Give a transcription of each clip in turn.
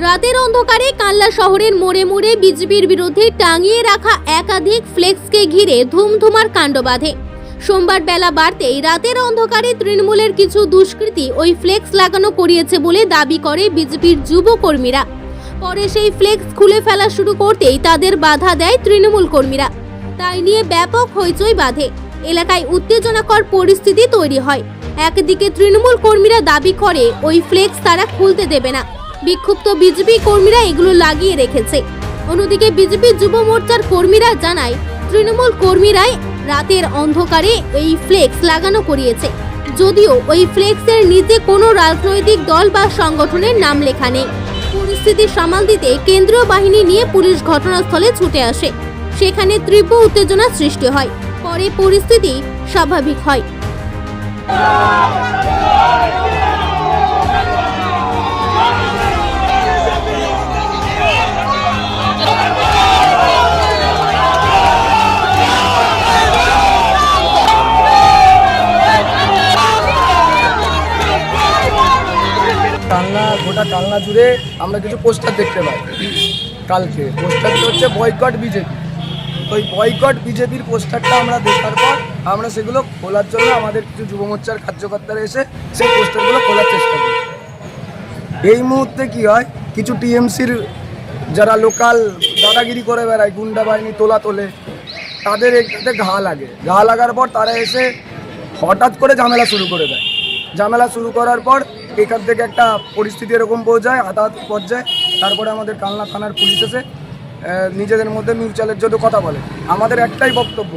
রাতের অন্ধকারে কাল্লা শহরের মোড়ে মোড়ে বিজেপির বিরুদ্ধে টাঙিয়ে রাখা একাধিক ফ্লেক্সকে ঘিরে ধুমধুমার কাণ্ড বাঁধে। সোমবার বেলা বাড়তেই রাতের অন্ধকারে তৃণমূলের কিছু দুষ্কৃতী ওই ফ্লেক্স লাগানো করিয়েছে বলে দাবি করে বিজেপির যুব কর্মীরা। পরে সেই ফ্লেক্স খুলে ফেলা শুরু করতেই তাদের বাধা দেয় তৃণমূল কর্মীরা। তাই নিয়ে ব্যাপক হইচই বাঁধে। এলাকায় উত্তেজনাকর পরিস্থিতি তৈরি হয়। একদিকে তৃণমূল কর্মীরা দাবি করে ওই ফ্লেক্স তারা খুলতে দেবে না। বিক্ষুব্ধ বিজেপি কর্মীরা এগুলো লাগিয়ে রেখেছে। অন্যদিকে বিজেপি যুব মোর্চার কর্মীরা জানায় তৃণমূল কর্মীরাই রাতের অন্ধকারে এই ফ্লেক্স লাগানো করিয়েছে, যদিও ওই ফ্লেক্সের নিচে কোনো রাজনৈতিক দল বা সংগঠনের নাম লেখা নেই। পরিস্থিতি সামাল দিতে কেন্দ্রীয় বাহিনী নিয়ে পুলিশ ঘটনাস্থলে ছুটে আসে। সেখানে তীব্র উত্তেজনা সৃষ্টি হয়। পরে পরিস্থিতি স্বাভাবিক হয়। গোটা কালনা জুড়ে আমরা কিছু পোস্টার দেখতে পাই। কালকে পোস্টারটা হচ্ছে বয়কট বিজেপি। ওই বয়কট বিজেপির পোস্টারটা আমরা দেখার পর আমরা সেগুলো খোলার জন্য আমাদের কিছু যুব মোর্চার কার্যকর্তারা এসে সেই পোস্টারগুলো খোলার চেষ্টা করি। এই মুহূর্তে কি হয়, কিছু টিএমসির যারা লোকাল দাদাগিরি করে বেড়ায়, গুন্ডা বাহিনী তোলে, তাদের একটাতে ঘা লাগে। ঘা লাগার পর তারা এসে হঠাৎ করে ঝামেলা শুরু করে দেয়। ঝামেলা শুরু করার পর এখান থেকে একটা পরিস্থিতি এরকম পর্যায়ে হাতাহাতি পর্যায়ে তারপরে আমাদের কালনা থানার পুলিশ এসে নিজেদের মধ্যে মিউচুয়ালের জন্য কথা বলে। আমাদের একটাই বক্তব্য,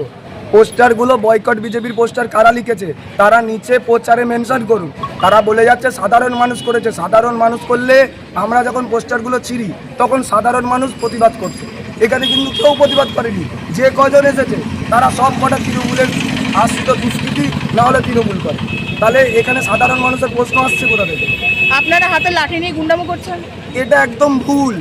পোস্টারগুলো বয়কট বিজেপির পোস্টার কারা লিখেছে তারা নিচে প্রচারে মেনশন করুন। তারা বলে যাচ্ছে সাধারণ মানুষ করেছে। সাধারণ মানুষ করলে আমরা যখন পোস্টারগুলো ছিঁড়ি তখন সাধারণ মানুষ প্রতিবাদ করছে। এখানে কিন্তু কেউ প্রতিবাদ করেনি। যে কজন এসেছে তারা সব কটা তৃণমূলের আশ্রিত দুষ্কৃতি, না হলে তৃণমূল করে। তাহলে এখানে সাধারণ মানুষের প্রশ্ন আসছে কোথা থেকে? আপনারা হাতে লাঠি নিয়ে গুন্ডামো করছেন, এটা একদম ভুল।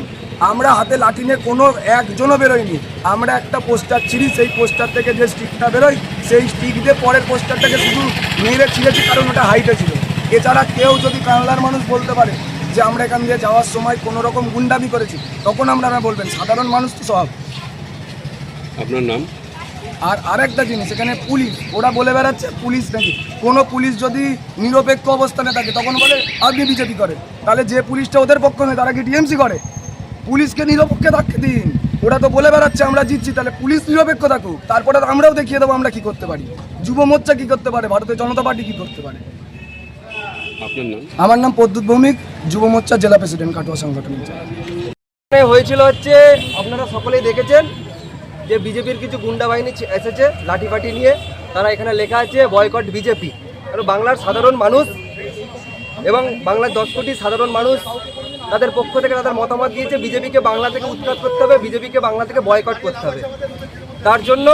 আমরা হাতে লাঠি নিয়ে কোনো একজনও বেরোয়নি। আমরা একটা পোস্টার ছিঁড়ি, সেই পোস্টার থেকে যে স্টিকটা বেরোয় সেই স্টিক দিয়ে পরের পোস্টারটাকে শুধু মেরে ছিঁড়েছি, কারণ ওটা হাইটে ছিল। এছাড়া কেউ যদি কানলার মানুষ বলতে পারে যে আমরা এখান দিয়ে যাওয়ার সময় কোনো রকম গুন্ডামি করেছি, তখন আপনারা বলবেন। সাধারণ মানুষ তো সব। আপনার নাম? আর আরেকটা জিনিস, এখানে পুলিশ ওরা বলে বেড়াচ্ছে পুলিশ নাকি। কোনো পুলিশ যদি নিরপেক্ষ অবস্থানে থাকে তখন বলে আপনি বিজেপি করেন। তাহলে যে পুলিশটা ওদের পক্ষ নয় তারা কি টিএমসি করে? পুলিশকে নিরপেক্ষ থাকতে দিন। ওরা তো বলে বেড়াচ্ছে আমরা জিতছি, তাহলে পুলিশ নিরপেক্ষ থাকুক। তারপরে আমরাও দেখিয়ে দেবো আমরা কি করতে পারি। যুব মোর্চা কি করতে পারে, ভারতীয় জনতা পার্টি কি করতে পারে। আপনার নাম? আমার নাম প্রদ্যুৎ ভৌমিক, যুব মোর্চার জেলা প্রেসিডেন্ট, কাটোয়া সংগঠনের। হয়েছিল হচ্ছে আপনারা সকলেই দেখেছেন যে বিজেপির কিছু গুন্ডা বাহিনী এসেছে লাঠি ফাটি নিয়ে। তারা এখানে লেখা আছে বয়কট বিজেপি। আর বাংলার সাধারণ মানুষ এবং বাংলার 10 কোটি সাধারণ মানুষ তাদের পক্ষ থেকে তাদের মতামত দিয়েছে বিজেপিকে বাংলা থেকে উৎখাত করতে হবে, বিজেপিকে বাংলা থেকে বয়কট করতে হবে। তার জন্য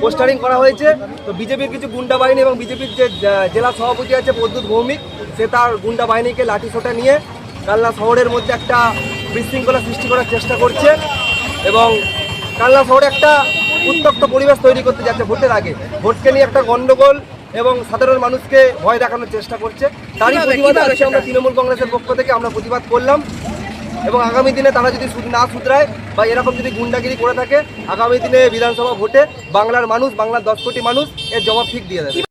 পোস্টারিং করা হয়েছে। তো বিজেপির কিছু গুন্ডা বাহিনী এবং বিজেপির যে জেলা সভাপতি আছে প্রদ্যুৎ ভৌমিক, সে তার গুন্ডা বাহিনীকে লাঠি সোটা নিয়ে কালনা শহরের মধ্যে একটা বিশৃঙ্খলা সৃষ্টি করার চেষ্টা করছে এবং কালনা শহরে একটা উত্তপ্ত পরিবেশ তৈরি করতে যাচ্ছে ভোটের আগে। ভোটকে নিয়ে একটা গন্ডগোল এবং সাধারণ মানুষকে ভয় দেখানোর চেষ্টা করছে। তারই প্রতিবাদে আজকে আমরা তৃণমূল কংগ্রেসের পক্ষ থেকে আমরা প্রতিবাদ করলাম এবং আগামী দিনে তারা যদি না শুধরায় বা এরকম যদি গুন্ডাগিরি করে থাকে, আগামী দিনে বিধানসভা ভোটে বাংলার মানুষ, বাংলার 10 কোটি মানুষ এর জবাব ঠিক দিয়ে দেবে।